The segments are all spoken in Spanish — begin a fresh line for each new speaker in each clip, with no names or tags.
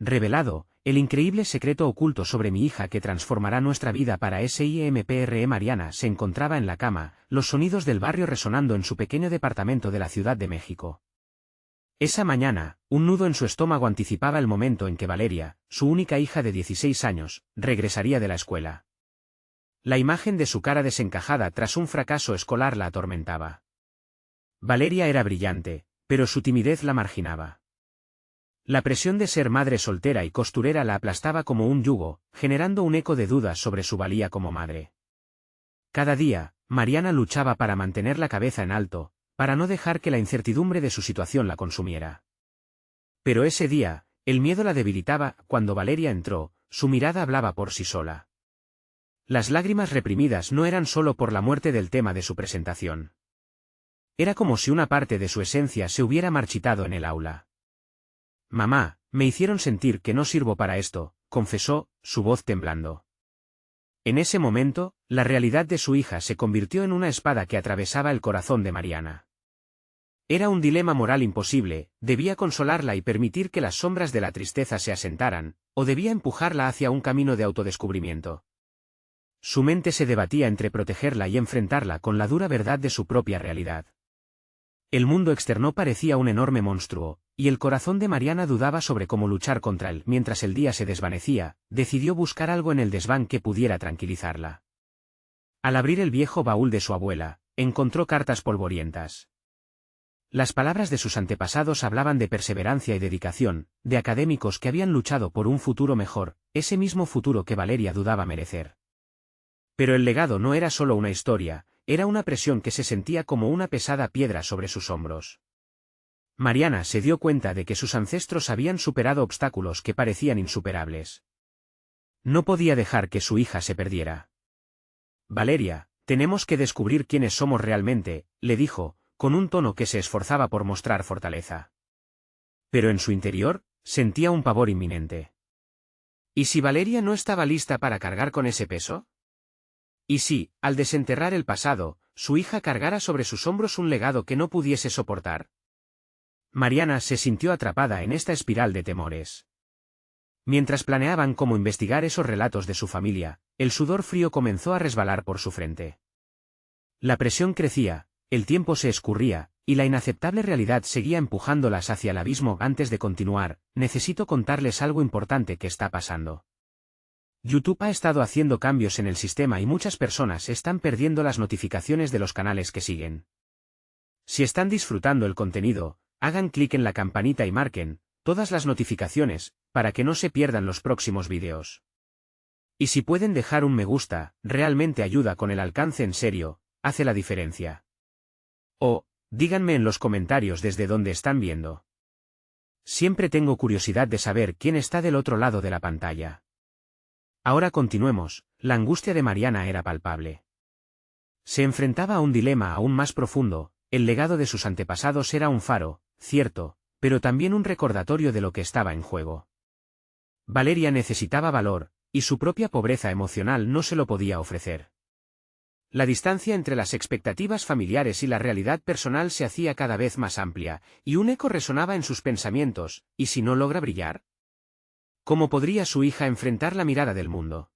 revelado, el increíble secreto oculto sobre mi hija que transformará nuestra vida para siempre. Mariana se encontraba en la cama, los sonidos del barrio resonando en su pequeño departamento de la Ciudad de México. Esa mañana, un nudo en su estómago anticipaba el momento en que Valeria, su única hija de 16 años, regresaría de la escuela. La imagen de su cara desencajada tras un fracaso escolar la atormentaba. Valeria era brillante, pero su timidez la marginaba. La presión de ser madre soltera y costurera la aplastaba como un yugo, generando un eco de dudas sobre su valía como madre. Cada día, Mariana luchaba para mantener la cabeza en alto, para no dejar que la incertidumbre de su situación la consumiera. Pero ese día, el miedo la debilitaba. Cuando Valeria entró, su mirada hablaba por sí sola. Las lágrimas reprimidas no eran solo por la muerte del tema de su presentación. Era como si una parte de su esencia se hubiera marchitado en el aula. «Mamá, me hicieron sentir que no sirvo para esto», confesó, su voz temblando. En ese momento, la realidad de su hija se convirtió en una espada que atravesaba el corazón de Mariana. Era un dilema moral imposible: debía consolarla y permitir que las sombras de la tristeza se asentaran, o debía empujarla hacia un camino de autodescubrimiento. Su mente se debatía entre protegerla y enfrentarla con la dura verdad de su propia realidad. El mundo externo parecía un enorme monstruo, y el corazón de Mariana dudaba sobre cómo luchar contra él. Mientras el día se desvanecía, decidió buscar algo en el desván que pudiera tranquilizarla. Al abrir el viejo baúl de su abuela, encontró cartas polvorientas. Las palabras de sus antepasados hablaban de perseverancia y dedicación, de académicos que habían luchado por un futuro mejor, ese mismo futuro que Valeria dudaba merecer. Pero el legado no era solo una historia, era una presión que se sentía como una pesada piedra sobre sus hombros. Mariana se dio cuenta de que sus ancestros habían superado obstáculos que parecían insuperables. No podía dejar que su hija se perdiera. «Valeria, tenemos que descubrir quiénes somos realmente», le dijo, con un tono que se esforzaba por mostrar fortaleza. Pero en su interior, sentía un pavor inminente. ¿Y si Valeria no estaba lista para cargar con ese peso? ¿Y si, al desenterrar el pasado, su hija cargara sobre sus hombros un legado que no pudiese soportar? Mariana se sintió atrapada en esta espiral de temores. Mientras planeaban cómo investigar esos relatos de su familia, el sudor frío comenzó a resbalar por su frente. La presión crecía, el tiempo se escurría, y la inaceptable realidad seguía empujándolas hacia el abismo. Antes de continuar, necesito contarles algo importante que está pasando. YouTube ha estado haciendo cambios en el sistema y muchas personas están perdiendo las notificaciones de los canales que siguen. Si están disfrutando el contenido, hagan clic en la campanita y marquen todas las notificaciones, para que no se pierdan los próximos vídeos. Y si pueden dejar un me gusta, realmente ayuda con el alcance. En serio, hace la diferencia. O, díganme en los comentarios desde dónde están viendo. Siempre tengo curiosidad de saber quién está del otro lado de la pantalla. Ahora continuemos. La angustia de Mariana era palpable. Se enfrentaba a un dilema aún más profundo. El legado de sus antepasados era un faro, cierto, pero también un recordatorio de lo que estaba en juego. Valeria necesitaba valor, y su propia pobreza emocional no se lo podía ofrecer. La distancia entre las expectativas familiares y la realidad personal se hacía cada vez más amplia, y un eco resonaba en sus pensamientos: ¿y si no logra brillar? ¿Cómo podría su hija enfrentar la mirada del mundo?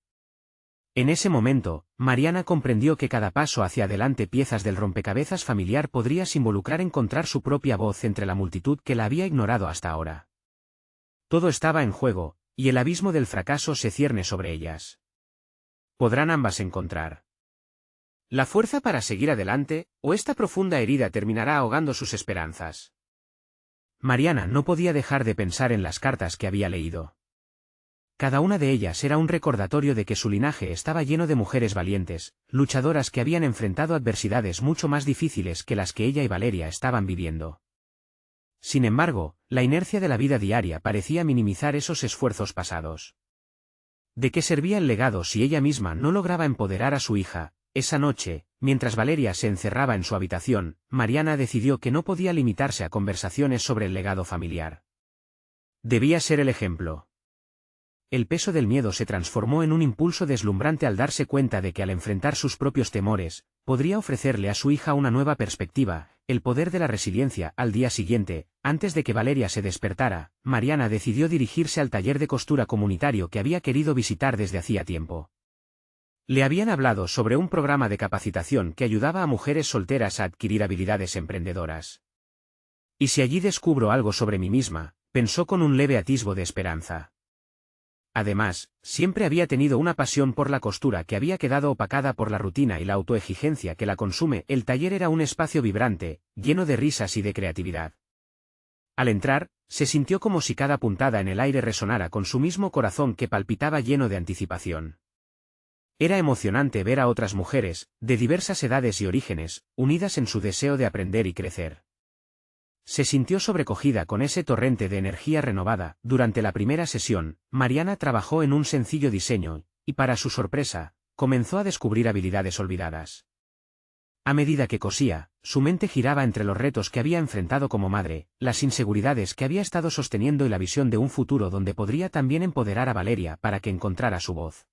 En ese momento, Mariana comprendió que cada paso hacia adelante, piezas del rompecabezas familiar, podría involucrar encontrar su propia voz entre la multitud que la había ignorado hasta ahora. Todo estaba en juego, y el abismo del fracaso se cierne sobre ellas. ¿Podrán ambas encontrar la fuerza para seguir adelante, o esta profunda herida terminará ahogando sus esperanzas? Mariana no podía dejar de pensar en las cartas que había leído. Cada una de ellas era un recordatorio de que su linaje estaba lleno de mujeres valientes, luchadoras que habían enfrentado adversidades mucho más difíciles que las que ella y Valeria estaban viviendo. Sin embargo, la inercia de la vida diaria parecía minimizar esos esfuerzos pasados. ¿De qué servía el legado si ella misma no lograba empoderar a su hija? Esa noche, mientras Valeria se encerraba en su habitación, Mariana decidió que no podía limitarse a conversaciones sobre el legado familiar. Debía ser el ejemplo. El peso del miedo se transformó en un impulso deslumbrante al darse cuenta de que al enfrentar sus propios temores, podría ofrecerle a su hija una nueva perspectiva, el poder de la resiliencia. Al día siguiente, antes de que Valeria se despertara, Mariana decidió dirigirse al taller de costura comunitario que había querido visitar desde hacía tiempo. Le habían hablado sobre un programa de capacitación que ayudaba a mujeres solteras a adquirir habilidades emprendedoras. ¿Y si allí descubro algo sobre mí misma?, pensó con un leve atisbo de esperanza. Además, siempre había tenido una pasión por la costura que había quedado opacada por la rutina y la autoexigencia que la consume. El taller era un espacio vibrante, lleno de risas y de creatividad. Al entrar, se sintió como si cada puntada en el aire resonara con su mismo corazón que palpitaba lleno de anticipación. Era emocionante ver a otras mujeres, de diversas edades y orígenes, unidas en su deseo de aprender y crecer. Se sintió sobrecogida con ese torrente de energía renovada. Durante la primera sesión, Mariana trabajó en un sencillo diseño, y para su sorpresa, comenzó a descubrir habilidades olvidadas. A medida que cosía, su mente giraba entre los retos que había enfrentado como madre, las inseguridades que había estado sosteniendo y la visión de un futuro donde podría también empoderar a Valeria para que encontrara su voz.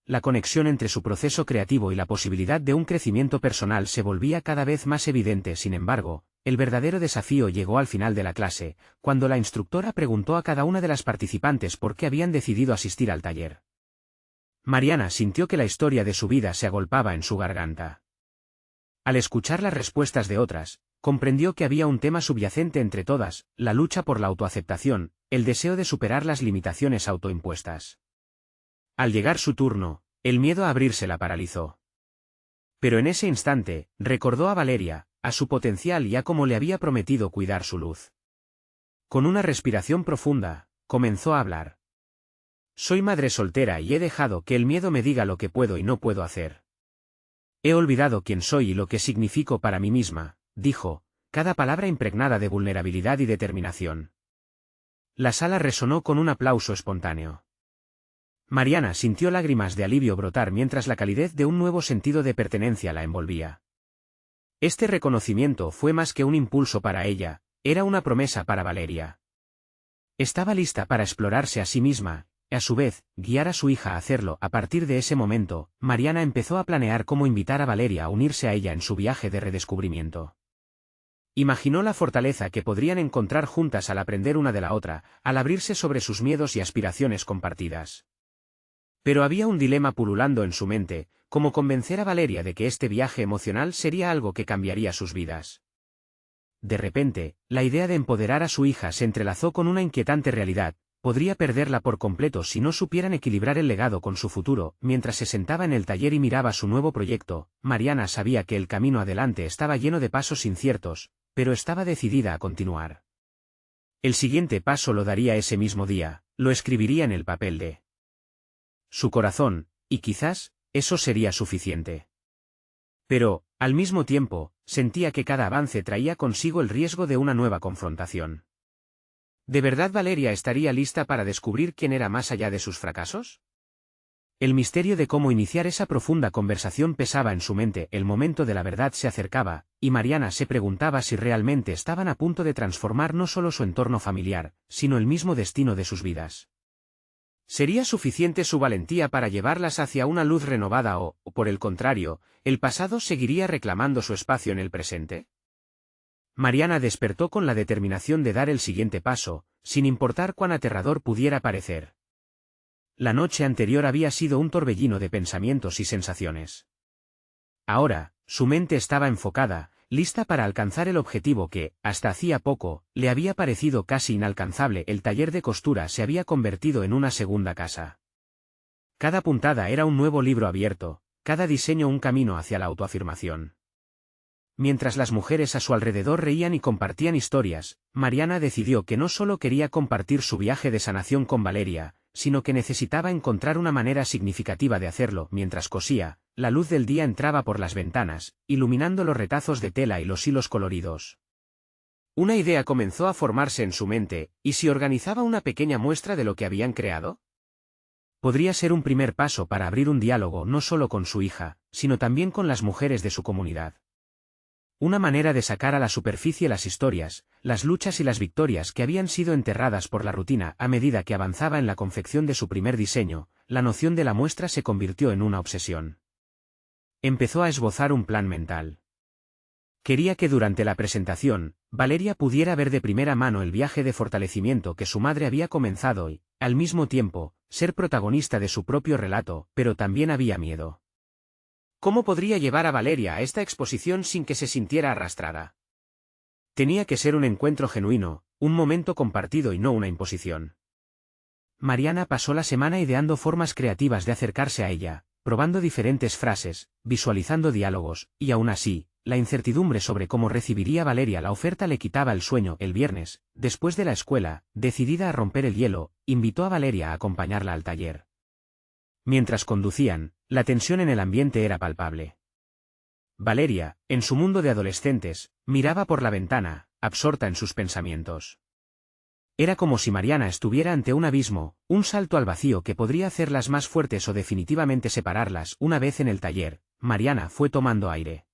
La conexión entre su proceso creativo y la posibilidad de un crecimiento personal se volvía cada vez más evidente. Sin embargo, el verdadero desafío llegó al final de la clase, cuando la instructora preguntó a cada una de las participantes por qué habían decidido asistir al taller. Mariana sintió que la historia de su vida se agolpaba en su garganta. Al escuchar las respuestas de otras, comprendió que había un tema subyacente entre todas: la lucha por la autoaceptación, el deseo de superar las limitaciones autoimpuestas. Al llegar su turno, el miedo a abrirse la paralizó. Pero en ese instante, recordó a Valeria, a su potencial y a cómo le había prometido cuidar su luz. Con una respiración profunda, comenzó a hablar. Soy madre soltera y he dejado que el miedo me diga lo que puedo y no puedo hacer. He olvidado quién soy y lo que significo para mí misma, dijo, cada palabra impregnada de vulnerabilidad y determinación. La sala resonó con un aplauso espontáneo. Mariana sintió lágrimas de alivio brotar mientras la calidez de un nuevo sentido de pertenencia la envolvía. Este reconocimiento fue más que un impulso para ella, era una promesa para Valeria. Estaba lista para explorarse a sí misma, y a su vez, guiar a su hija a hacerlo. A partir de ese momento, Mariana empezó a planear cómo invitar a Valeria a unirse a ella en su viaje de redescubrimiento. Imaginó la fortaleza que podrían encontrar juntas al aprender una de la otra, al abrirse sobre sus miedos y aspiraciones compartidas. Pero había un dilema pululando en su mente: cómo convencer a Valeria de que este viaje emocional sería algo que cambiaría sus vidas. De repente, la idea de empoderar a su hija se entrelazó con una inquietante realidad: podría perderla por completo si no supieran equilibrar el legado con su futuro. Mientras se sentaba en el taller y miraba su nuevo proyecto, Mariana sabía que el camino adelante estaba lleno de pasos inciertos, pero estaba decidida a continuar. El siguiente paso lo daría ese mismo día, lo escribiría en el papel de su corazón, y quizás, eso sería suficiente. Pero, al mismo tiempo, sentía que cada avance traía consigo el riesgo de una nueva confrontación. ¿De verdad Valeria estaría lista para descubrir quién era más allá de sus fracasos? El misterio de cómo iniciar esa profunda conversación pesaba en su mente. El momento de la verdad se acercaba, y Mariana se preguntaba si realmente estaban a punto de transformar no solo su entorno familiar, sino el mismo destino de sus vidas. ¿Sería suficiente su valentía para llevarlas hacia una luz renovada o, por el contrario, el pasado seguiría reclamando su espacio en el presente? Mariana despertó con la determinación de dar el siguiente paso, sin importar cuán aterrador pudiera parecer. La noche anterior había sido un torbellino de pensamientos y sensaciones. Ahora, su mente estaba enfocada, lista para alcanzar el objetivo que, hasta hacía poco, le había parecido casi inalcanzable. El taller de costura se había convertido en una segunda casa. Cada puntada era un nuevo libro abierto, cada diseño un camino hacia la autoafirmación. Mientras las mujeres a su alrededor reían y compartían historias, Mariana decidió que no solo quería compartir su viaje de sanación con Valeria, sino que necesitaba encontrar una manera significativa de hacerlo. Mientras cosía, la luz del día entraba por las ventanas, iluminando los retazos de tela y los hilos coloridos. Una idea comenzó a formarse en su mente: ¿y si organizaba una pequeña muestra de lo que habían creado? Podría ser un primer paso para abrir un diálogo no solo con su hija, sino también con las mujeres de su comunidad. Una manera de sacar a la superficie las historias, las luchas y las victorias que habían sido enterradas por la rutina. A medida que avanzaba en la confección de su primer diseño, la noción de la muestra se convirtió en una obsesión. empezó a esbozar un plan mental. Quería que durante la presentación, Valeria pudiera ver de primera mano el viaje de fortalecimiento que su madre había comenzado y, al mismo tiempo, ser protagonista de su propio relato, pero también había miedo. ¿Cómo podría llevar a Valeria a esta exposición sin que se sintiera arrastrada? Tenía que ser un encuentro genuino, un momento compartido y no una imposición. Mariana pasó la semana ideando formas creativas de acercarse a ella, probando diferentes frases, visualizando diálogos, y aún así, la incertidumbre sobre cómo recibiría Valeria la oferta le quitaba el sueño. El viernes, después de la escuela, decidida a romper el hielo, invitó a Valeria a acompañarla al taller. Mientras conducían, la tensión en el ambiente era palpable. Valeria, en su mundo de adolescentes, miraba por la ventana, absorta en sus pensamientos. Era como si Mariana estuviera ante un abismo, un salto al vacío que podría hacerlas más fuertes o definitivamente separarlas. Una vez en el taller, Mariana fue tomando aire.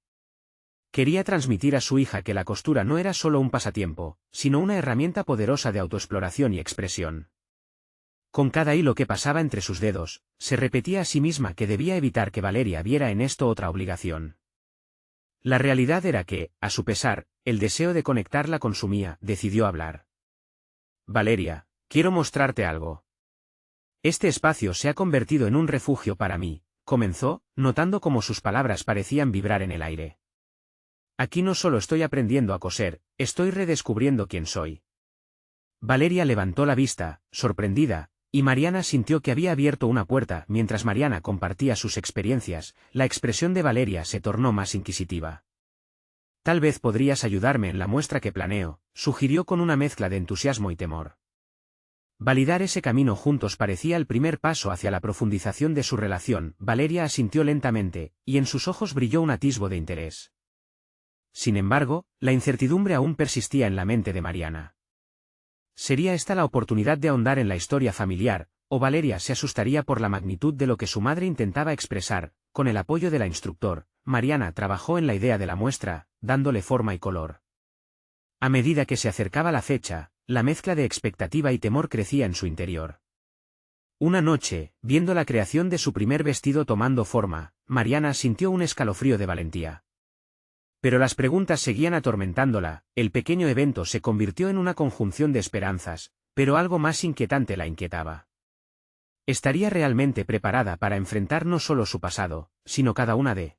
Quería transmitir a su hija que la costura no era solo un pasatiempo, sino una herramienta poderosa de autoexploración y expresión. Con cada hilo que pasaba entre sus dedos, se repetía a sí misma que debía evitar que Valeria viera en esto otra obligación. La realidad era que, a su pesar, el deseo de conectarla consumía. Decidió hablar. Valeria, quiero mostrarte algo. Este espacio se ha convertido en un refugio para mí, comenzó, notando cómo sus palabras parecían vibrar en el aire. Aquí no solo estoy aprendiendo a coser, estoy redescubriendo quién soy. Valeria levantó la vista, sorprendida, y Mariana sintió que había abierto una puerta. Mientras Mariana compartía sus experiencias, la expresión de Valeria se tornó más inquisitiva. Tal vez podrías ayudarme en la muestra que planeo, sugirió con una mezcla de entusiasmo y temor. Validar ese camino juntos parecía el primer paso hacia la profundización de su relación. Valeria asintió lentamente, y en sus ojos brilló un atisbo de interés. Sin embargo, la incertidumbre aún persistía en la mente de Mariana. ¿Sería esta la oportunidad de ahondar en la historia familiar, o Valeria se asustaría por la magnitud de lo que su madre intentaba expresar? Con el apoyo de la instructor, Mariana trabajó en la idea de la muestra, dándole forma y color. A medida que se acercaba la fecha, la mezcla de expectativa y temor crecía en su interior. Una noche, viendo la creación de su primer vestido tomando forma, Mariana sintió un escalofrío de valentía. Pero las preguntas seguían atormentándola. El pequeño evento se convirtió en una conjunción de esperanzas, pero algo más inquietante la inquietaba. ¿Estaría realmente preparada para enfrentar no solo su pasado, sino cada una de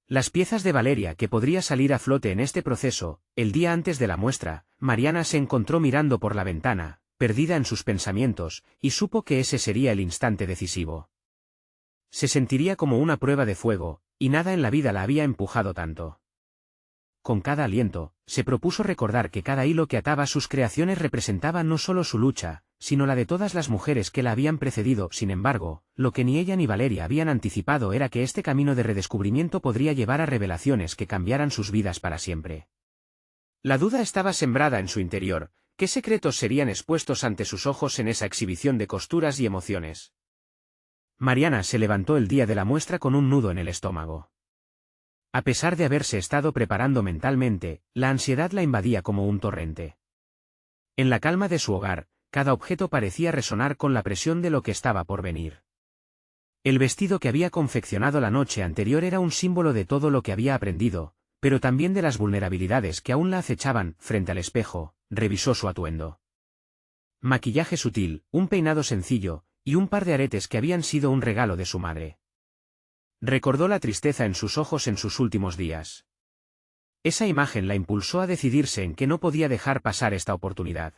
las piezas de Valeria que podría salir a flote en este proceso? El día antes de la muestra, Mariana se encontró mirando por la ventana, perdida en sus pensamientos, y supo que ese sería el instante decisivo. Se sentiría como una prueba de fuego, y nada en la vida la había empujado tanto. Con cada aliento, se propuso recordar que cada hilo que ataba sus creaciones representaba no solo su lucha, sino la de todas las mujeres que la habían precedido. Sin embargo, lo que ni ella ni Valeria habían anticipado era que este camino de redescubrimiento podría llevar a revelaciones que cambiaran sus vidas para siempre. La duda estaba sembrada en su interior. ¿Qué secretos serían expuestos ante sus ojos en esa exhibición de costuras y emociones? Mariana se levantó el día de la muestra con un nudo en el estómago. A pesar de haberse estado preparando mentalmente, la ansiedad la invadía como un torrente. En la calma de su hogar, cada objeto parecía resonar con la presión de lo que estaba por venir. El vestido que había confeccionado la noche anterior era un símbolo de todo lo que había aprendido, pero también de las vulnerabilidades que aún la acechaban. Frente al espejo, revisó su atuendo. Maquillaje sutil, un peinado sencillo, y un par de aretes que habían sido un regalo de su madre. Recordó la tristeza en sus ojos en sus últimos días. Esa imagen la impulsó a decidirse en que no podía dejar pasar esta oportunidad.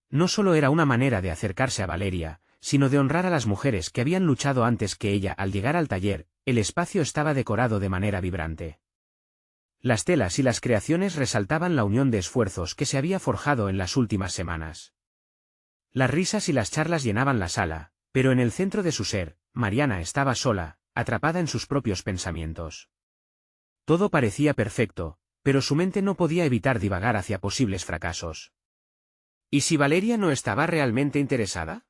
No solo era una manera de acercarse a Valeria, sino de honrar a las mujeres que habían luchado antes que ella. Al llegar al taller, el espacio estaba decorado de manera vibrante. Las telas y las creaciones resaltaban la unión de esfuerzos que se había forjado en las últimas semanas. Las risas y las charlas llenaban la sala, pero en el centro de su ser, Mariana estaba sola, atrapada en sus propios pensamientos. Todo parecía perfecto, pero su mente no podía evitar divagar hacia posibles fracasos. ¿Y si Valeria no estaba realmente interesada?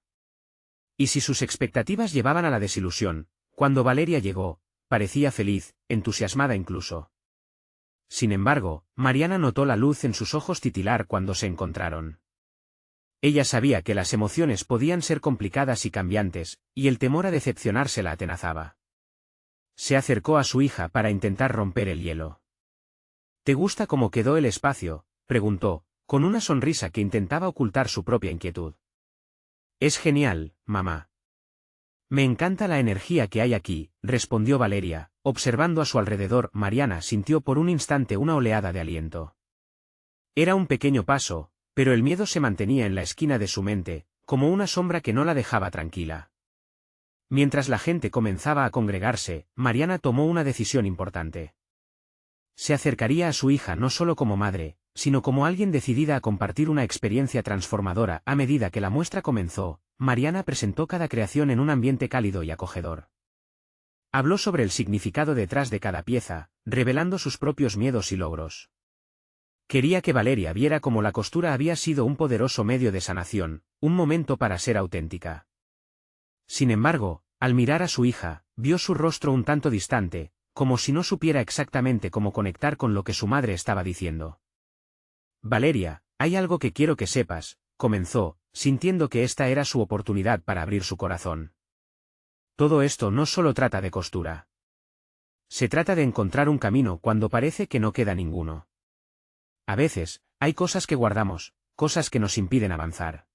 ¿Y si sus expectativas llevaban a la desilusión? Cuando Valeria llegó, parecía feliz, entusiasmada incluso. Sin embargo, Mariana notó la luz en sus ojos titilar cuando se encontraron. Ella sabía que las emociones podían ser complicadas y cambiantes, y el temor a decepcionarse la atenazaba. Se acercó a su hija para intentar romper el hielo. ¿Te gusta cómo quedó el espacio?, preguntó, con una sonrisa que intentaba ocultar su propia inquietud. Es genial, mamá. Me encanta la energía que hay aquí, respondió Valeria, observando a su alrededor. Mariana sintió por un instante una oleada de aliento. Era un pequeño paso, pero el miedo se mantenía en la esquina de su mente, como una sombra que no la dejaba tranquila. Mientras la gente comenzaba a congregarse, Mariana tomó una decisión importante. Se acercaría a su hija no solo como madre, sino como alguien decidida a compartir una experiencia transformadora. A medida que la muestra comenzó, Mariana presentó cada creación en un ambiente cálido y acogedor. Habló sobre el significado detrás de cada pieza, revelando sus propios miedos y logros. Quería que Valeria viera cómo la costura había sido un poderoso medio de sanación, un momento para ser auténtica. Sin embargo, al mirar a su hija, vio su rostro un tanto distante, como si no supiera exactamente cómo conectar con lo que su madre estaba diciendo. Valeria, hay algo que quiero que sepas, comenzó, sintiendo que esta era su oportunidad para abrir su corazón. Todo esto no solo trata de costura. Se trata de encontrar un camino cuando parece que no queda ninguno. A veces, hay cosas que guardamos, cosas que nos impiden avanzar.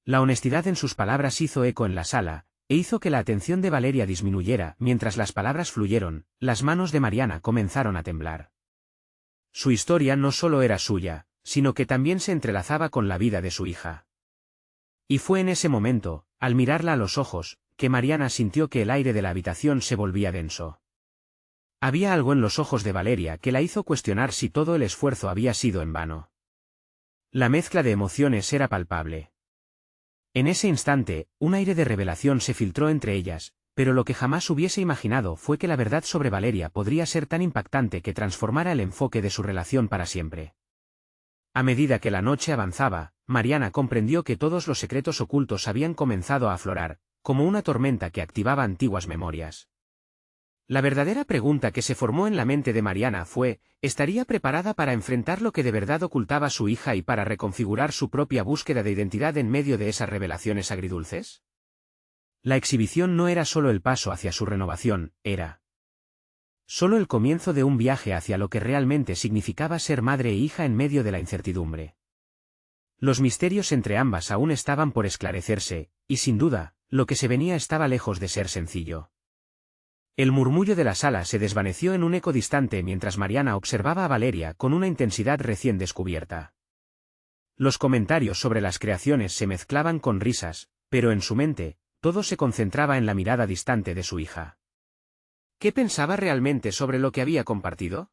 La honestidad en sus palabras hizo eco en la sala, e hizo que la atención de Valeria disminuyera. Mientras las palabras fluyeron, las manos de Mariana comenzaron a temblar. Su historia no solo era suya, sino que también se entrelazaba con la vida de su hija. Y fue en ese momento, al mirarla a los ojos, que Mariana sintió que el aire de la habitación se volvía denso. Había algo en los ojos de Valeria que la hizo cuestionar si todo el esfuerzo había sido en vano. La mezcla de emociones era palpable. En ese instante, un aire de revelación se filtró entre ellas, pero lo que jamás hubiese imaginado fue que la verdad sobre Valeria podría ser tan impactante que transformara el enfoque de su relación para siempre. A medida que la noche avanzaba, Mariana comprendió que todos los secretos ocultos habían comenzado a aflorar, como una tormenta que activaba antiguas memorias. La verdadera pregunta que se formó en la mente de Mariana fue, ¿estaría preparada para enfrentar lo que de verdad ocultaba su hija y para reconfigurar su propia búsqueda de identidad en medio de esas revelaciones agridulces? La exhibición no era solo el paso hacia su renovación, era solo el comienzo de un viaje hacia lo que realmente significaba ser madre e hija en medio de la incertidumbre. Los misterios entre ambas aún estaban por esclarecerse, y sin duda, lo que se venía estaba lejos de ser sencillo. El murmullo de la sala se desvaneció en un eco distante mientras Mariana observaba a Valeria con una intensidad recién descubierta. Los comentarios sobre las creaciones se mezclaban con risas, pero en su mente, todo se concentraba en la mirada distante de su hija. ¿Qué pensaba realmente sobre lo que había compartido?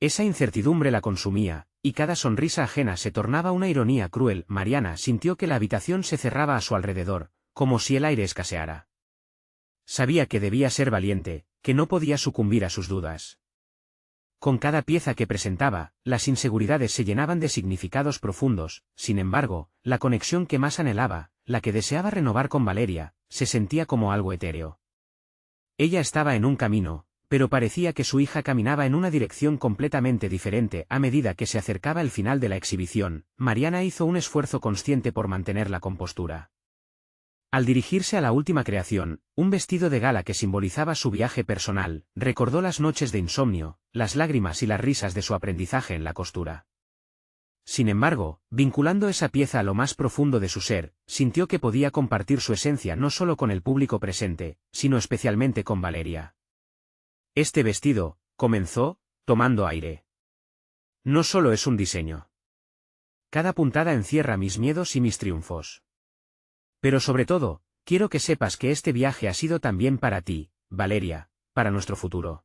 Esa incertidumbre la consumía, y cada sonrisa ajena se tornaba una ironía cruel. Mariana sintió que la habitación se cerraba a su alrededor, como si el aire escaseara. Sabía que debía ser valiente, que no podía sucumbir a sus dudas. Con cada pieza que presentaba, las inseguridades se llenaban de significados profundos. Sin embargo, la conexión que más anhelaba, la que deseaba renovar con Valeria, se sentía como algo etéreo. Ella estaba en un camino, pero parecía que su hija caminaba en una dirección completamente diferente. A medida que se acercaba el final de la exhibición, Mariana hizo un esfuerzo consciente por mantener la compostura. Al dirigirse a la última creación, un vestido de gala que simbolizaba su viaje personal, recordó las noches de insomnio, las lágrimas y las risas de su aprendizaje en la costura. Sin embargo, vinculando esa pieza a lo más profundo de su ser, sintió que podía compartir su esencia no solo con el público presente, sino especialmente con Valeria. Este vestido, comenzó, tomando aire. No solo es un diseño. Cada puntada encierra mis miedos y mis triunfos. Pero sobre todo, quiero que sepas que este viaje ha sido también para ti, Valeria, para nuestro futuro.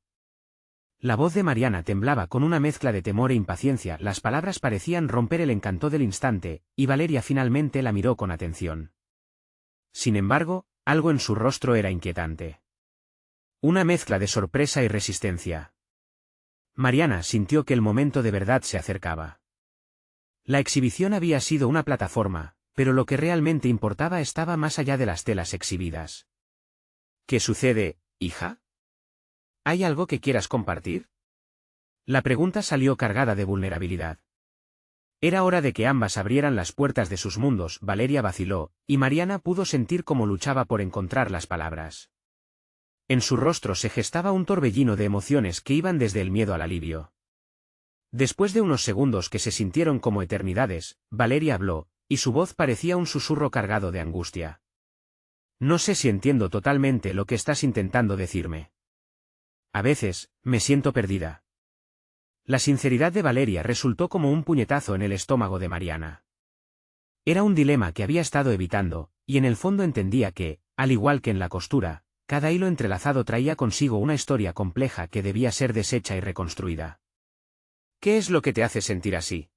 La voz de Mariana temblaba con una mezcla de temor e impaciencia. Las palabras parecían romper el encanto del instante, y Valeria finalmente la miró con atención. Sin embargo, algo en su rostro era inquietante. Una mezcla de sorpresa y resistencia. Mariana sintió que el momento de verdad se acercaba. La exhibición había sido una plataforma, pero lo que realmente importaba estaba más allá de las telas exhibidas. ¿Qué sucede, hija? ¿Hay algo que quieras compartir? La pregunta salió cargada de vulnerabilidad. Era hora de que ambas abrieran las puertas de sus mundos. Valeria vaciló, y Mariana pudo sentir cómo luchaba por encontrar las palabras. En su rostro se gestaba un torbellino de emociones que iban desde el miedo al alivio. Después de unos segundos que se sintieron como eternidades, Valeria habló, y su voz parecía un susurro cargado de angustia. No sé si entiendo totalmente lo que estás intentando decirme. A veces, me siento perdida. La sinceridad de Valeria resultó como un puñetazo en el estómago de Mariana. Era un dilema que había estado evitando, y en el fondo entendía que, al igual que en la costura, cada hilo entrelazado traía consigo una historia compleja que debía ser deshecha y reconstruida. ¿Qué es lo que te hace sentir así?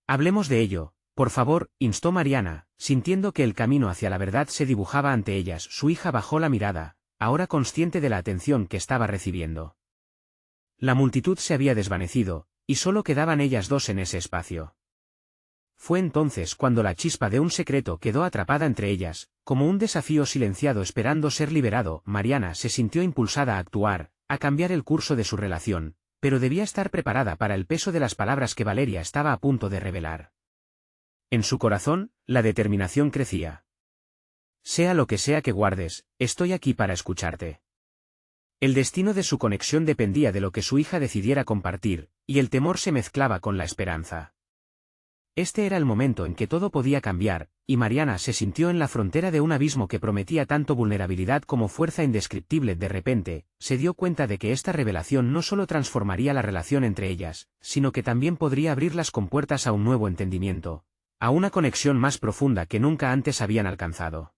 Hablemos de ello, por favor, instó Mariana, sintiendo que el camino hacia la verdad se dibujaba ante ellas. Su hija bajó la mirada, ahora consciente de la atención que estaba recibiendo. La multitud se había desvanecido, y solo quedaban ellas dos en ese espacio. Fue entonces cuando la chispa de un secreto quedó atrapada entre ellas, como un desafío silenciado esperando ser liberado. Mariana se sintió impulsada a actuar, a cambiar el curso de su relación, pero debía estar preparada para el peso de las palabras que Valeria estaba a punto de revelar. En su corazón, la determinación crecía. Sea lo que sea que guardes, estoy aquí para escucharte. El destino de su conexión dependía de lo que su hija decidiera compartir, y el temor se mezclaba con la esperanza. Este era el momento en que todo podía cambiar, y Mariana se sintió en la frontera de un abismo que prometía tanto vulnerabilidad como fuerza indescriptible. De repente, se dio cuenta de que esta revelación no solo transformaría la relación entre ellas, sino que también podría abrir las compuertas a un nuevo entendimiento, a una conexión más profunda que nunca antes habían alcanzado.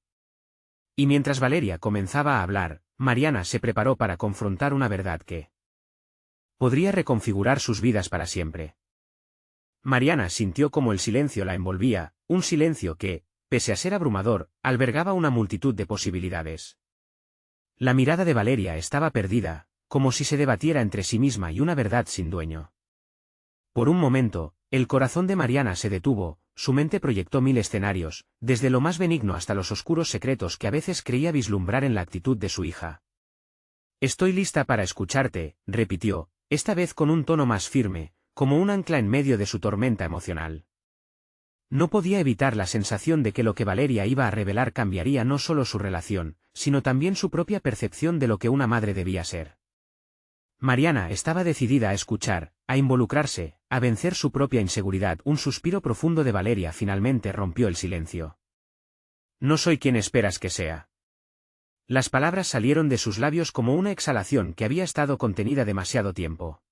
Y mientras Valeria comenzaba a hablar, Mariana se preparó para confrontar una verdad que podría reconfigurar sus vidas para siempre. Mariana sintió como el silencio la envolvía, un silencio que, pese a ser abrumador, albergaba una multitud de posibilidades. La mirada de Valeria estaba perdida, como si se debatiera entre sí misma y una verdad sin dueño. Por un momento, el corazón de Mariana se detuvo, su mente proyectó mil escenarios, desde lo más benigno hasta los oscuros secretos que a veces creía vislumbrar en la actitud de su hija. Estoy lista para escucharte, repitió, esta vez con un tono más firme, como un ancla en medio de su tormenta emocional. No podía evitar la sensación de que lo que Valeria iba a revelar cambiaría no solo su relación, sino también su propia percepción de lo que una madre debía ser. Mariana estaba decidida a escuchar, a involucrarse, a vencer su propia inseguridad. Un suspiro profundo de Valeria finalmente rompió el silencio. No soy quien esperas que sea. Las palabras salieron de sus labios como una exhalación que había estado contenida demasiado tiempo.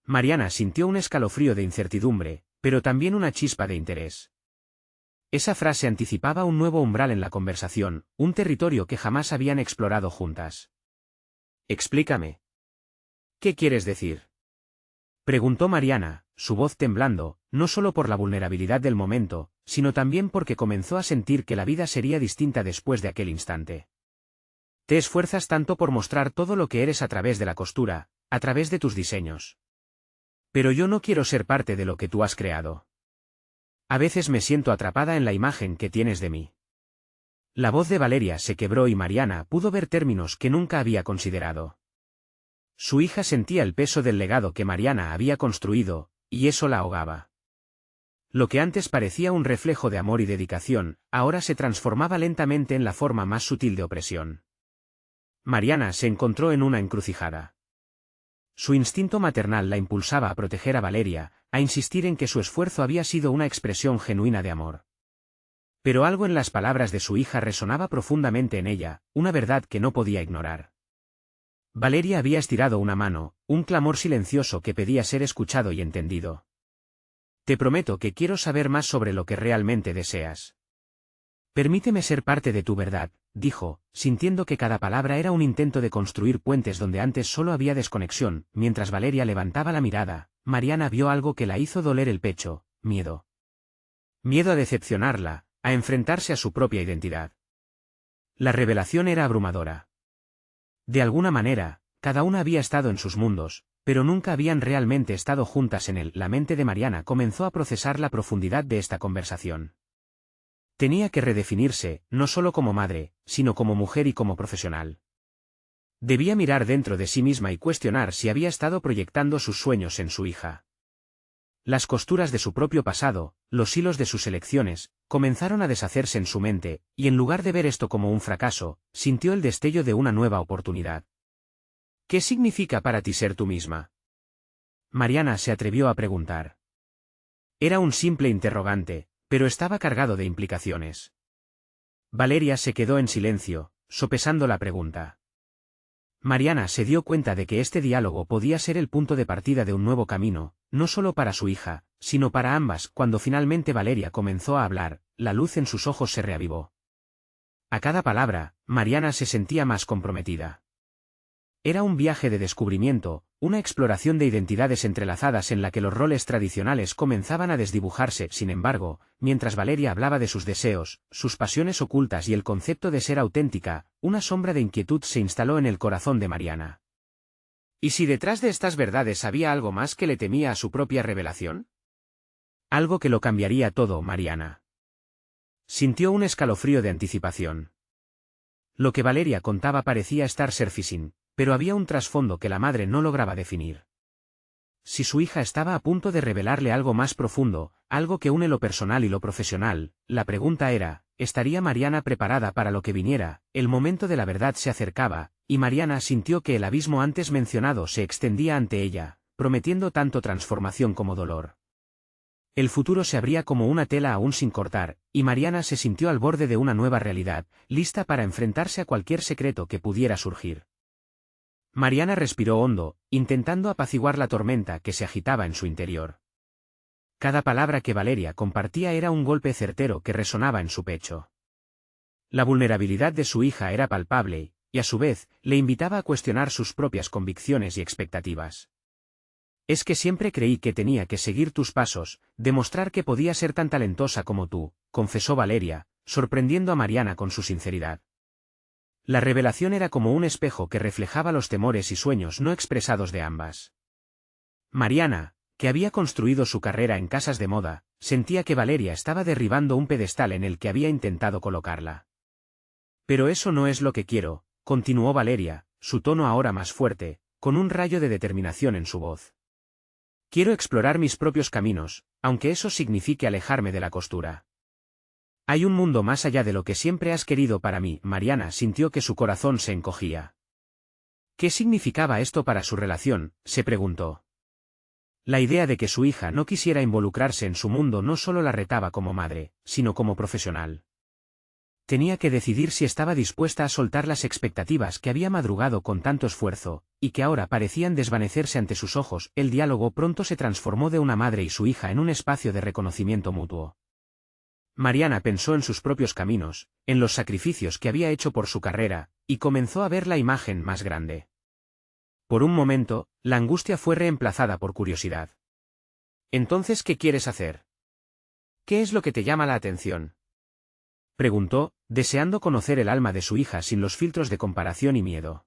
Mariana sintió un escalofrío de incertidumbre, pero también una chispa de interés. Esa frase anticipaba un nuevo umbral en la conversación, un territorio que jamás habían explorado juntas. Explícame. ¿Qué quieres decir? Preguntó Mariana, su voz temblando, no solo por la vulnerabilidad del momento, sino también porque comenzó a sentir que la vida sería distinta después de aquel instante. Te esfuerzas tanto por mostrar todo lo que eres a través de la costura, a través de tus diseños. Pero yo no quiero ser parte de lo que tú has creado. A veces me siento atrapada en la imagen que tienes de mí. La voz de Valeria se quebró y Mariana pudo ver términos que nunca había considerado. Su hija sentía el peso del legado que Mariana había construido, y eso la ahogaba. Lo que antes parecía un reflejo de amor y dedicación, ahora se transformaba lentamente en la forma más sutil de opresión. Mariana se encontró en una encrucijada. Su instinto maternal la impulsaba a proteger a Valeria, a insistir en que su esfuerzo había sido una expresión genuina de amor. Pero algo en las palabras de su hija resonaba profundamente en ella, una verdad que no podía ignorar. Valeria había estirado una mano, un clamor silencioso que pedía ser escuchado y entendido. Te prometo que quiero saber más sobre lo que realmente deseas. Permíteme ser parte de tu verdad, dijo, sintiendo que cada palabra era un intento de construir puentes donde antes solo había desconexión. Mientras Valeria levantaba la mirada, Mariana vio algo que la hizo doler el pecho, miedo. Miedo a decepcionarla, a enfrentarse a su propia identidad. La revelación era abrumadora. De alguna manera, cada una había estado en sus mundos, pero nunca habían realmente estado juntas en él. La mente de Mariana comenzó a procesar la profundidad de esta conversación. Tenía que redefinirse, no solo como madre, sino como mujer y como profesional. Debía mirar dentro de sí misma y cuestionar si había estado proyectando sus sueños en su hija. Las costuras de su propio pasado, los hilos de sus elecciones, comenzaron a deshacerse en su mente, y en lugar de ver esto como un fracaso, sintió el destello de una nueva oportunidad. ¿Qué significa para ti ser tú misma? Mariana se atrevió a preguntar. Era un simple interrogante, pero estaba cargado de implicaciones. Valeria se quedó en silencio, sopesando la pregunta. Mariana se dio cuenta de que este diálogo podía ser el punto de partida de un nuevo camino, no solo para su hija, sino para ambas. Cuando finalmente Valeria comenzó a hablar, la luz en sus ojos se reavivó. A cada palabra, Mariana se sentía más comprometida. Era un viaje de descubrimiento, una exploración de identidades entrelazadas en la que los roles tradicionales comenzaban a desdibujarse. Sin embargo, mientras Valeria hablaba de sus deseos, sus pasiones ocultas y el concepto de ser auténtica, una sombra de inquietud se instaló en el corazón de Mariana. ¿Y si detrás de estas verdades había algo más que le temía a su propia revelación? Algo que lo cambiaría todo, Mariana. Sintió un escalofrío de anticipación. Lo que Valeria contaba parecía estar surfacing, pero había un trasfondo que la madre no lograba definir. Si su hija estaba a punto de revelarle algo más profundo, algo que une lo personal y lo profesional, la pregunta era, ¿estaría Mariana preparada para lo que viniera? El momento de la verdad se acercaba, y Mariana sintió que el abismo antes mencionado se extendía ante ella, prometiendo tanto transformación como dolor. El futuro se abría como una tela aún sin cortar, y Mariana se sintió al borde de una nueva realidad, lista para enfrentarse a cualquier secreto que pudiera surgir. Mariana respiró hondo, intentando apaciguar la tormenta que se agitaba en su interior. Cada palabra que Valeria compartía era un golpe certero que resonaba en su pecho. La vulnerabilidad de su hija era palpable, y a su vez, le invitaba a cuestionar sus propias convicciones y expectativas. Es que siempre creí que tenía que seguir tus pasos, demostrar que podía ser tan talentosa como tú, confesó Valeria, sorprendiendo a Mariana con su sinceridad. La revelación era como un espejo que reflejaba los temores y sueños no expresados de ambas. Mariana, que había construido su carrera en casas de moda, sentía que Valeria estaba derribando un pedestal en el que había intentado colocarla. Pero eso no es lo que quiero, continuó Valeria, su tono ahora más fuerte, con un rayo de determinación en su voz. Quiero explorar mis propios caminos, aunque eso signifique alejarme de la costura. Hay un mundo más allá de lo que siempre has querido para mí. Mariana sintió que su corazón se encogía. ¿Qué significaba esto para su relación?, se preguntó. La idea de que su hija no quisiera involucrarse en su mundo no solo la retaba como madre, sino como profesional. Tenía que decidir si estaba dispuesta a soltar las expectativas que había madrugado con tanto esfuerzo, y que ahora parecían desvanecerse ante sus ojos. El diálogo pronto se transformó de una madre y su hija en un espacio de reconocimiento mutuo. Mariana pensó en sus propios caminos, en los sacrificios que había hecho por su carrera, y comenzó a ver la imagen más grande. Por un momento, la angustia fue reemplazada por curiosidad. ¿Entonces qué quieres hacer? ¿Qué es lo que te llama la atención?, preguntó, deseando conocer el alma de su hija sin los filtros de comparación y miedo.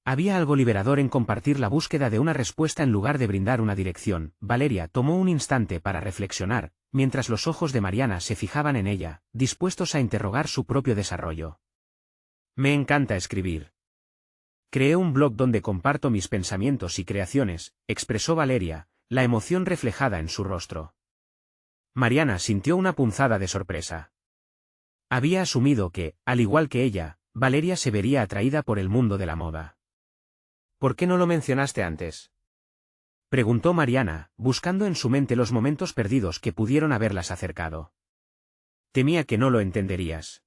Había algo liberador en compartir la búsqueda de una respuesta en lugar de brindar una dirección. Valeria tomó un instante para reflexionar, mientras los ojos de Mariana se fijaban en ella, dispuestos a interrogar su propio desarrollo. Me encanta escribir. Creé un blog donde comparto mis pensamientos y creaciones, expresó Valeria, la emoción reflejada en su rostro. Mariana sintió una punzada de sorpresa. Había asumido que, al igual que ella, Valeria se vería atraída por el mundo de la moda. ¿Por qué no lo mencionaste antes?, preguntó Mariana, buscando en su mente los momentos perdidos que pudieron haberlas acercado. Temía que no lo entenderías.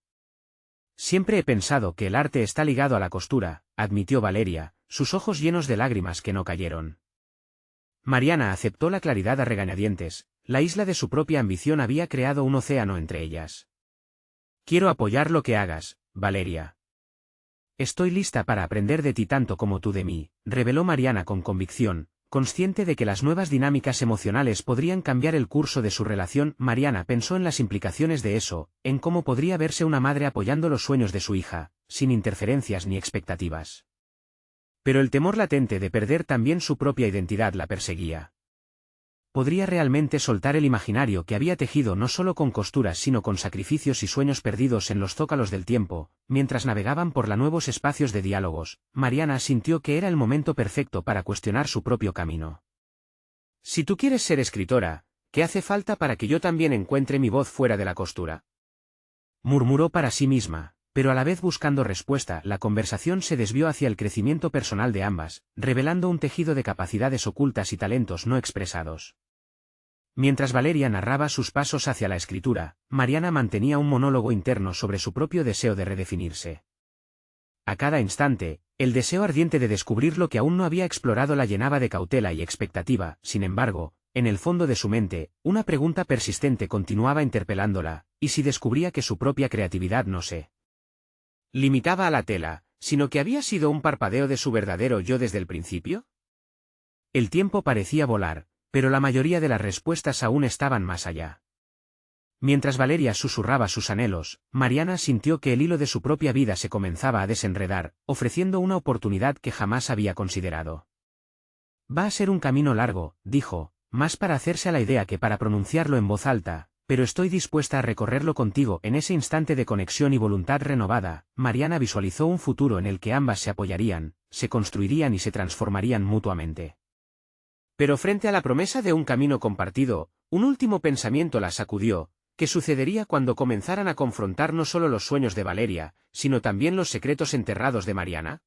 Siempre he pensado que el arte está ligado a la costura, admitió Valeria, sus ojos llenos de lágrimas que no cayeron. Mariana aceptó la claridad a regañadientes. La isla de su propia ambición había creado un océano entre ellas. Quiero apoyar lo que hagas, Valeria. Estoy lista para aprender de ti tanto como tú de mí, reveló Mariana con convicción, consciente de que las nuevas dinámicas emocionales podrían cambiar el curso de su relación. Mariana pensó en las implicaciones de eso, en cómo podría verse una madre apoyando los sueños de su hija, sin interferencias ni expectativas. Pero el temor latente de perder también su propia identidad la perseguía. ¿Podría realmente soltar el imaginario que había tejido no solo con costuras sino con sacrificios y sueños perdidos en los zócalos del tiempo? Mientras navegaban por los nuevos espacios de diálogos, Mariana sintió que era el momento perfecto para cuestionar su propio camino. Si tú quieres ser escritora, ¿qué hace falta para que yo también encuentre mi voz fuera de la costura? Murmuró para sí misma, pero a la vez buscando respuesta, la conversación se desvió hacia el crecimiento personal de ambas, revelando un tejido de capacidades ocultas y talentos no expresados. Mientras Valeria narraba sus pasos hacia la escritura, Mariana mantenía un monólogo interno sobre su propio deseo de redefinirse. A cada instante, el deseo ardiente de descubrir lo que aún no había explorado la llenaba de cautela y expectativa. Sin embargo, en el fondo de su mente, una pregunta persistente continuaba interpelándola: ¿y si descubría que su propia creatividad no se limitaba a la tela, sino que había sido un parpadeo de su verdadero yo desde el principio? El tiempo parecía volar, pero la mayoría de las respuestas aún estaban más allá. Mientras Valeria susurraba sus anhelos, Mariana sintió que el hilo de su propia vida se comenzaba a desenredar, ofreciendo una oportunidad que jamás había considerado. Va a ser un camino largo, dijo, más para hacerse a la idea que para pronunciarlo en voz alta, pero estoy dispuesta a recorrerlo contigo. En ese instante de conexión y voluntad renovada, Mariana visualizó un futuro en el que ambas se apoyarían, se construirían y se transformarían mutuamente. Pero frente a la promesa de un camino compartido, un último pensamiento la sacudió: ¿qué sucedería cuando comenzaran a confrontar no solo los sueños de Valeria, sino también los secretos enterrados de Mariana?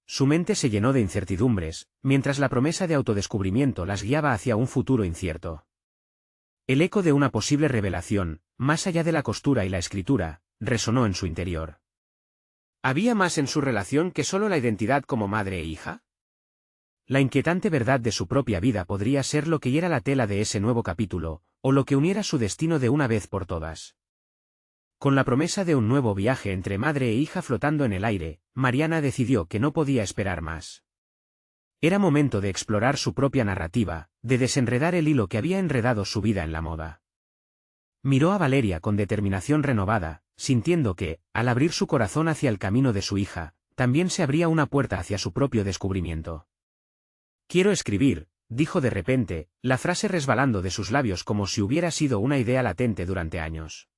Su mente se llenó de incertidumbres, mientras la promesa de autodescubrimiento las guiaba hacia un futuro incierto. El eco de una posible revelación, más allá de la costura y la escritura, resonó en su interior. ¿Había más en su relación que solo la identidad como madre e hija? La inquietante verdad de su propia vida podría ser lo que hiera la tela de ese nuevo capítulo, o lo que uniera su destino de una vez por todas. Con la promesa de un nuevo viaje entre madre e hija flotando en el aire, Mariana decidió que no podía esperar más. Era momento de explorar su propia narrativa, de desenredar el hilo que había enredado su vida en la moda. Miró a Valeria con determinación renovada, sintiendo que, al abrir su corazón hacia el camino de su hija, también se abría una puerta hacia su propio descubrimiento. «Quiero escribir», dijo de repente, la frase resbalando de sus labios como si hubiera sido una idea latente durante años.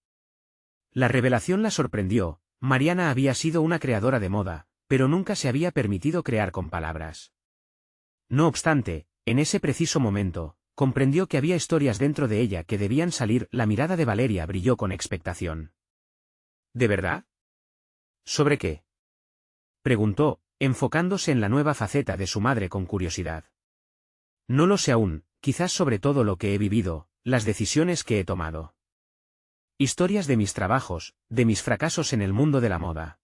La revelación la sorprendió. Mariana había sido una creadora de moda, pero nunca se había permitido crear con palabras. No obstante, en ese preciso momento, comprendió que había historias dentro de ella que debían salir. La mirada de Valeria brilló con expectación. ¿De verdad? ¿Sobre qué?, preguntó, enfocándose en la nueva faceta de su madre con curiosidad. No lo sé aún, quizás sobre todo lo que he vivido, las decisiones que he tomado. Historias de mis trabajos, de mis fracasos en el mundo de la moda.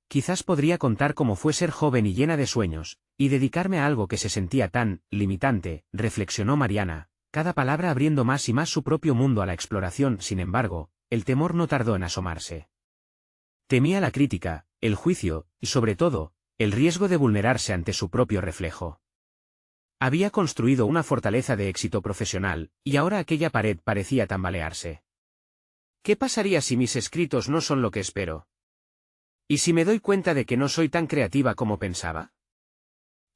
Quizás podría contar cómo fue ser joven y llena de sueños, y dedicarme a algo que se sentía tan limitante, reflexionó Mariana, cada palabra abriendo más y más su propio mundo a la exploración. Sin embargo, el temor no tardó en asomarse. Temía la crítica, el juicio, y sobre todo, el riesgo de vulnerarse ante su propio reflejo. Había construido una fortaleza de éxito profesional, y ahora aquella pared parecía tambalearse. ¿Qué pasaría si mis escritos no son lo que espero? ¿Y si me doy cuenta de que no soy tan creativa como pensaba?,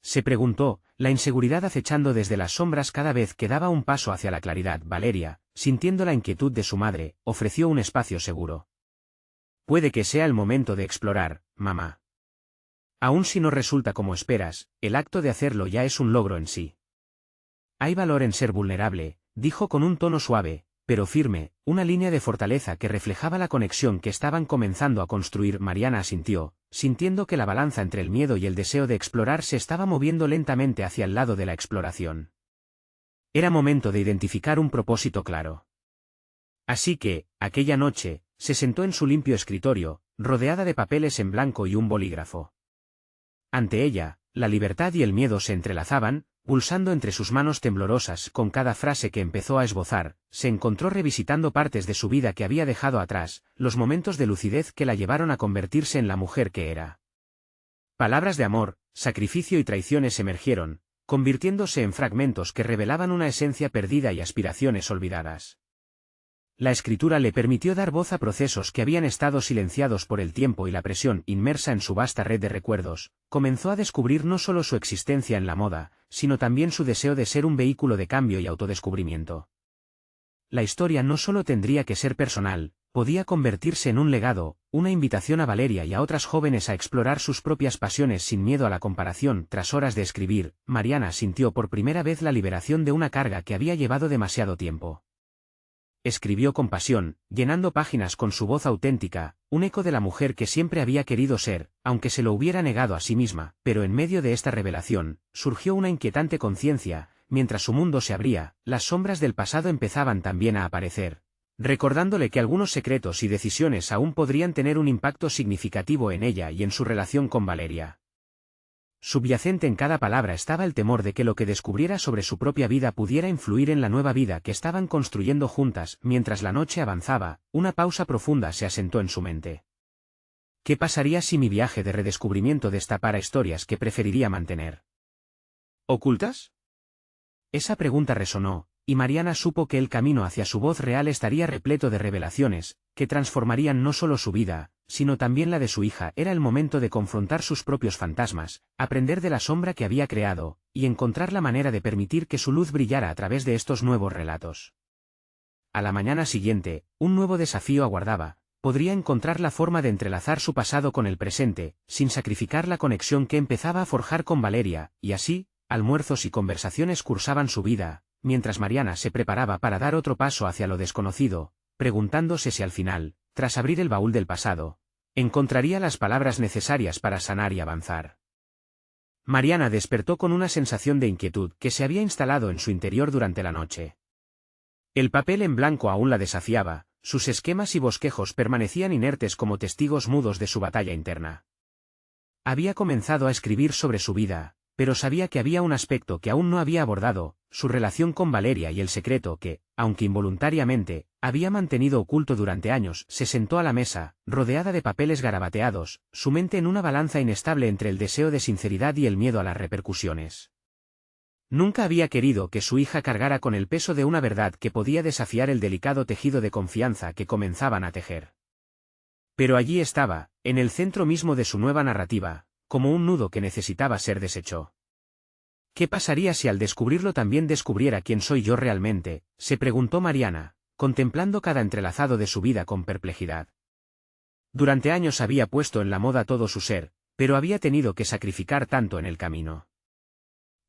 se preguntó, la inseguridad acechando desde las sombras cada vez que daba un paso hacia la claridad. Valeria, sintiendo la inquietud de su madre, ofreció un espacio seguro. Puede que sea el momento de explorar, mamá. Aun si no resulta como esperas, el acto de hacerlo ya es un logro en sí. Hay valor en ser vulnerable, dijo con un tono suave, pero firme, una línea de fortaleza que reflejaba la conexión que estaban comenzando a construir. Mariana asintió, sintiendo que la balanza entre el miedo y el deseo de explorar se estaba moviendo lentamente hacia el lado de la exploración. Era momento de identificar un propósito claro. Así que, aquella noche, se sentó en su limpio escritorio, rodeada de papeles en blanco y un bolígrafo. Ante ella, la libertad y el miedo se entrelazaban, pulsando entre sus manos temblorosas. Con cada frase que empezó a esbozar, se encontró revisitando partes de su vida que había dejado atrás, los momentos de lucidez que la llevaron a convertirse en la mujer que era. Palabras de amor, sacrificio y traiciones emergieron, convirtiéndose en fragmentos que revelaban una esencia perdida y aspiraciones olvidadas. La escritura le permitió dar voz a procesos que habían estado silenciados por el tiempo y la presión. Inmersa en su vasta red de recuerdos, comenzó a descubrir no solo su existencia en la moda, sino también su deseo de ser un vehículo de cambio y autodescubrimiento. La historia no solo tendría que ser personal, podía convertirse en un legado, una invitación a Valeria y a otras jóvenes a explorar sus propias pasiones sin miedo a la comparación. Tras horas de escribir, Mariana sintió por primera vez la liberación de una carga que había llevado demasiado tiempo. Escribió con pasión, llenando páginas con su voz auténtica, un eco de la mujer que siempre había querido ser, aunque se lo hubiera negado a sí misma. Pero en medio de esta revelación, surgió una inquietante conciencia. Mientras su mundo se abría, las sombras del pasado empezaban también a aparecer, recordándole que algunos secretos y decisiones aún podrían tener un impacto significativo en ella y en su relación con Valeria. Subyacente en cada palabra estaba el temor de que lo que descubriera sobre su propia vida pudiera influir en la nueva vida que estaban construyendo juntas. Mientras la noche avanzaba, una pausa profunda se asentó en su mente. ¿Qué pasaría si mi viaje de redescubrimiento destapara historias que preferiría mantener ocultas? Esa pregunta resonó, y Mariana supo que el camino hacia su voz real estaría repleto de revelaciones, que transformarían no solo su vida, sino también la de su hija. Era el momento de confrontar sus propios fantasmas, aprender de la sombra que había creado, y encontrar la manera de permitir que su luz brillara a través de estos nuevos relatos. A la mañana siguiente, un nuevo desafío aguardaba. Podría encontrar la forma de entrelazar su pasado con el presente, sin sacrificar la conexión que empezaba a forjar con Valeria, y así, almuerzos y conversaciones cursaban su vida, mientras Mariana se preparaba para dar otro paso hacia lo desconocido, preguntándose si al final, tras abrir el baúl del pasado, encontraría las palabras necesarias para sanar y avanzar. Mariana despertó con una sensación de inquietud que se había instalado en su interior durante la noche. El papel en blanco aún la desafiaba, sus esquemas y bosquejos permanecían inertes como testigos mudos de su batalla interna. Había comenzado a escribir sobre su vida, pero sabía que había un aspecto que aún no había abordado, su relación con Valeria y el secreto que, aunque involuntariamente, había mantenido oculto durante años. Se sentó a la mesa, rodeada de papeles garabateados, su mente en una balanza inestable entre el deseo de sinceridad y el miedo a las repercusiones. Nunca había querido que su hija cargara con el peso de una verdad que podía desafiar el delicado tejido de confianza que comenzaban a tejer. Pero allí estaba, en el centro mismo de su nueva narrativa, como un nudo que necesitaba ser deshecho. ¿Qué pasaría si al descubrirlo también descubriera quién soy yo realmente?, se preguntó Mariana, contemplando cada entrelazado de su vida con perplejidad. Durante años había puesto en la moda todo su ser, pero había tenido que sacrificar tanto en el camino.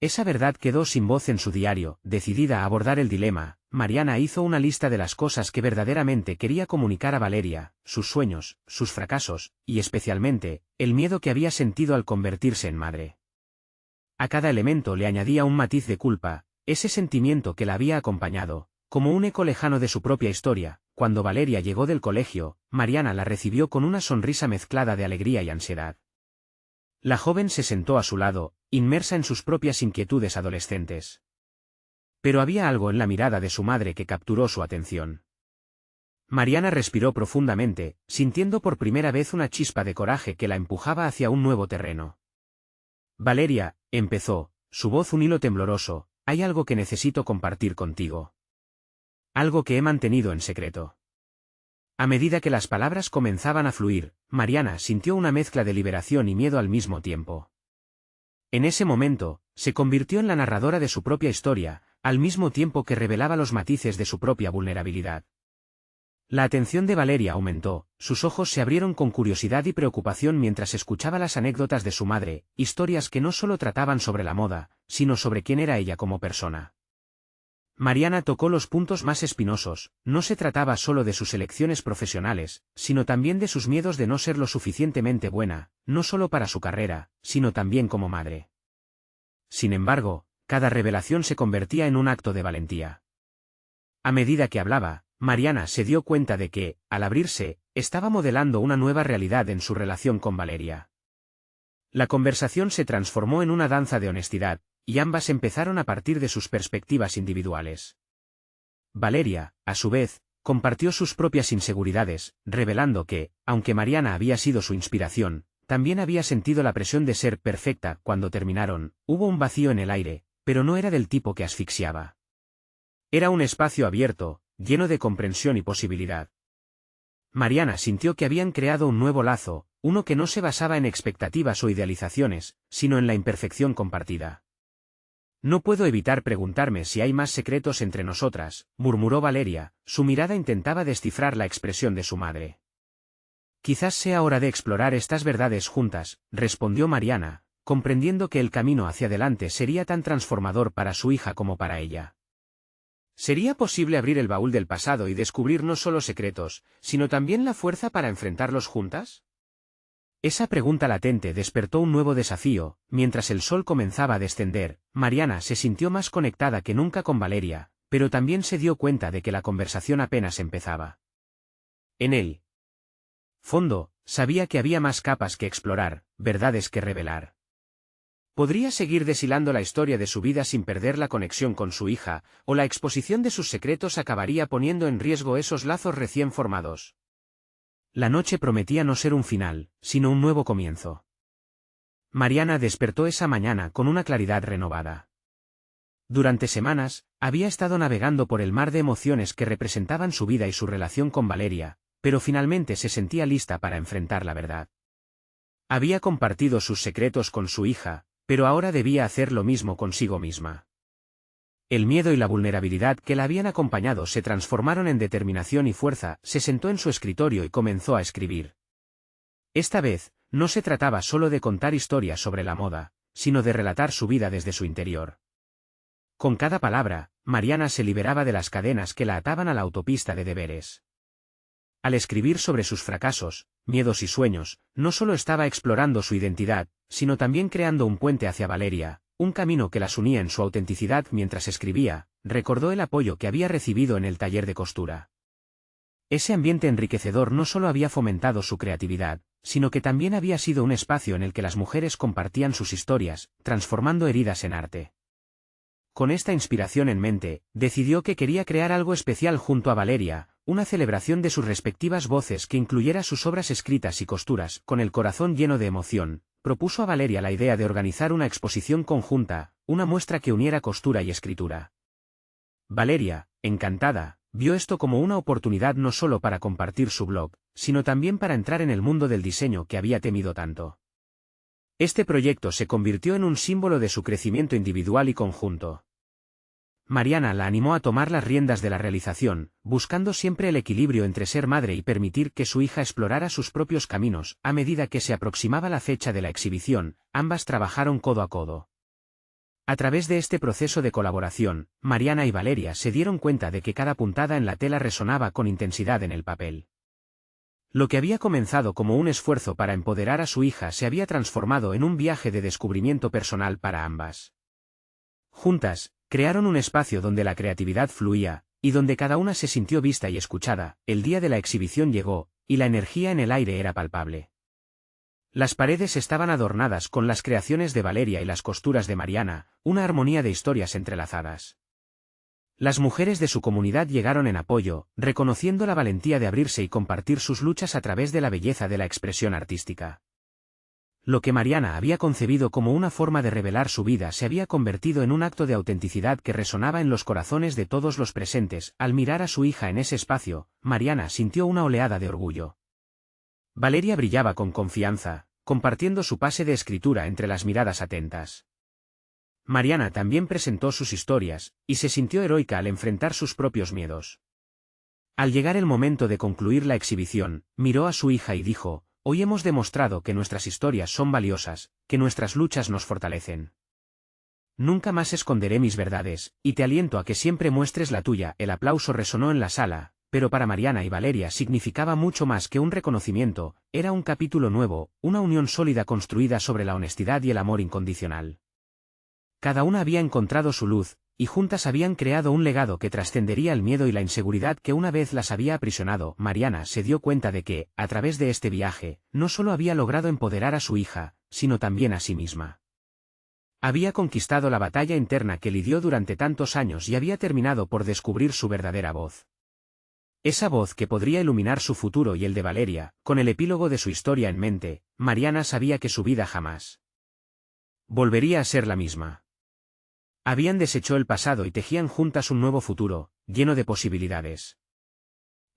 Esa verdad quedó sin voz en su diario. Decidida a abordar el dilema, Mariana hizo una lista de las cosas que verdaderamente quería comunicar a Valeria, sus sueños, sus fracasos, y especialmente, el miedo que había sentido al convertirse en madre. A cada elemento le añadía un matiz de culpa, ese sentimiento que la había acompañado, como un eco lejano de su propia historia. Cuando Valeria llegó del colegio, Mariana la recibió con una sonrisa mezclada de alegría y ansiedad. La joven se sentó a su lado, inmersa en sus propias inquietudes adolescentes. Pero había algo en la mirada de su madre que capturó su atención. Mariana respiró profundamente, sintiendo por primera vez una chispa de coraje que la empujaba hacia un nuevo terreno. Valeria, empezó, su voz un hilo tembloroso, hay algo que necesito compartir contigo. Algo que he mantenido en secreto. A medida que las palabras comenzaban a fluir, Mariana sintió una mezcla de liberación y miedo al mismo tiempo. En ese momento, se convirtió en la narradora de su propia historia, al mismo tiempo que revelaba los matices de su propia vulnerabilidad. La atención de Valeria aumentó, sus ojos se abrieron con curiosidad y preocupación mientras escuchaba las anécdotas de su madre, historias que no solo trataban sobre la moda, sino sobre quién era ella como persona. Mariana tocó los puntos más espinosos. No se trataba solo de sus elecciones profesionales, sino también de sus miedos de no ser lo suficientemente buena, no solo para su carrera, sino también como madre. Sin embargo, cada revelación se convertía en un acto de valentía. A medida que hablaba, Mariana se dio cuenta de que, al abrirse, estaba modelando una nueva realidad en su relación con Valeria. La conversación se transformó en una danza de honestidad, y ambas empezaron a partir de sus perspectivas individuales. Valeria, a su vez, compartió sus propias inseguridades, revelando que, aunque Mariana había sido su inspiración, también había sentido la presión de ser perfecta. Cuando terminaron, hubo un vacío en el aire, pero no era del tipo que asfixiaba. Era un espacio abierto, lleno de comprensión y posibilidad. Mariana sintió que habían creado un nuevo lazo, uno que no se basaba en expectativas o idealizaciones, sino en la imperfección compartida. No puedo evitar preguntarme si hay más secretos entre nosotras, murmuró Valeria, su mirada intentaba descifrar la expresión de su madre. Quizás sea hora de explorar estas verdades juntas, respondió Mariana, comprendiendo que el camino hacia adelante sería tan transformador para su hija como para ella. ¿Sería posible abrir el baúl del pasado y descubrir no solo secretos, sino también la fuerza para enfrentarlos juntas? Esa pregunta latente despertó un nuevo desafío. Mientras el sol comenzaba a descender, Mariana se sintió más conectada que nunca con Valeria, pero también se dio cuenta de que la conversación apenas empezaba. En el fondo, sabía que había más capas que explorar, verdades que revelar. Podría seguir deshilando la historia de su vida sin perder la conexión con su hija, o la exposición de sus secretos acabaría poniendo en riesgo esos lazos recién formados. La noche prometía no ser un final, sino un nuevo comienzo. Mariana despertó esa mañana con una claridad renovada. Durante semanas, había estado navegando por el mar de emociones que representaban su vida y su relación con Valeria, pero finalmente se sentía lista para enfrentar la verdad. Había compartido sus secretos con su hija, pero ahora debía hacer lo mismo consigo misma. El miedo y la vulnerabilidad que la habían acompañado se transformaron en determinación y fuerza. Se sentó en su escritorio y comenzó a escribir. Esta vez, no se trataba solo de contar historias sobre la moda, sino de relatar su vida desde su interior. Con cada palabra, Mariana se liberaba de las cadenas que la ataban a la autopista de deberes. Al escribir sobre sus fracasos, miedos y sueños, no solo estaba explorando su identidad, sino también creando un puente hacia Valeria, un camino que las unía en su autenticidad. Mientras escribía, recordó el apoyo que había recibido en el taller de costura. Ese ambiente enriquecedor no solo había fomentado su creatividad, sino que también había sido un espacio en el que las mujeres compartían sus historias, transformando heridas en arte. Con esta inspiración en mente, decidió que quería crear algo especial junto a Valeria, una celebración de sus respectivas voces que incluyera sus obras escritas y costuras. Con el corazón lleno de emoción, propuso a Valeria la idea de organizar una exposición conjunta, una muestra que uniera costura y escritura. Valeria, encantada, vio esto como una oportunidad no solo para compartir su blog, sino también para entrar en el mundo del diseño que había temido tanto. Este proyecto se convirtió en un símbolo de su crecimiento individual y conjunto. Mariana la animó a tomar las riendas de la realización, buscando siempre el equilibrio entre ser madre y permitir que su hija explorara sus propios caminos. A medida que se aproximaba la fecha de la exhibición, ambas trabajaron codo a codo. A través de este proceso de colaboración, Mariana y Valeria se dieron cuenta de que cada puntada en la tela resonaba con intensidad en el papel. Lo que había comenzado como un esfuerzo para empoderar a su hija se había transformado en un viaje de descubrimiento personal para ambas. Juntas, crearon un espacio donde la creatividad fluía, y donde cada una se sintió vista y escuchada. El día de la exhibición llegó, y la energía en el aire era palpable. Las paredes estaban adornadas con las creaciones de Valeria y las costuras de Mariana, una armonía de historias entrelazadas. Las mujeres de su comunidad llegaron en apoyo, reconociendo la valentía de abrirse y compartir sus luchas a través de la belleza de la expresión artística. Lo que Mariana había concebido como una forma de revelar su vida se había convertido en un acto de autenticidad que resonaba en los corazones de todos los presentes. Al mirar a su hija en ese espacio, Mariana sintió una oleada de orgullo. Valeria brillaba con confianza, compartiendo su pase de escritura entre las miradas atentas. Mariana también presentó sus historias, y se sintió heroica al enfrentar sus propios miedos. Al llegar el momento de concluir la exhibición, miró a su hija y dijo: «Hoy hemos demostrado que nuestras historias son valiosas, que nuestras luchas nos fortalecen. Nunca más esconderé mis verdades, y te aliento a que siempre muestres la tuya». El aplauso resonó en la sala, pero para Mariana y Valeria significaba mucho más que un reconocimiento. Era un capítulo nuevo, una unión sólida construida sobre la honestidad y el amor incondicional. Cada una había encontrado su luz, y juntas habían creado un legado que trascendería el miedo y la inseguridad que una vez las había aprisionado. Mariana se dio cuenta de que, a través de este viaje, no solo había logrado empoderar a su hija, sino también a sí misma. Había conquistado la batalla interna que lidió durante tantos años y había terminado por descubrir su verdadera voz. Esa voz que podría iluminar su futuro y el de Valeria. Con el epílogo de su historia en mente, Mariana sabía que su vida jamás volvería a ser la misma. Habían deshecho el pasado y tejían juntas un nuevo futuro, lleno de posibilidades.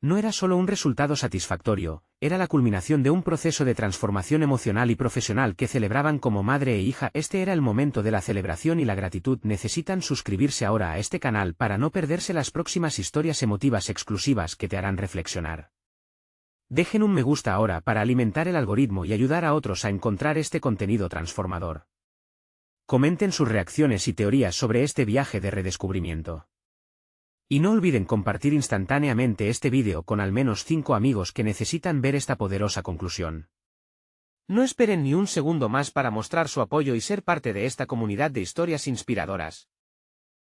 No era solo un resultado satisfactorio, era la culminación de un proceso de transformación emocional y profesional que celebraban como madre e hija. Este era el momento de la celebración y la gratitud. Necesitan suscribirse ahora a este canal para no perderse las próximas historias emotivas exclusivas que te harán reflexionar. Dejen un me gusta ahora para alimentar el algoritmo y ayudar a otros a encontrar este contenido transformador. Comenten sus reacciones y teorías sobre este viaje de redescubrimiento. Y no olviden compartir instantáneamente este vídeo con al menos 5 amigos que necesitan ver esta poderosa conclusión. No esperen ni un segundo más para mostrar su apoyo y ser parte de esta comunidad de historias inspiradoras.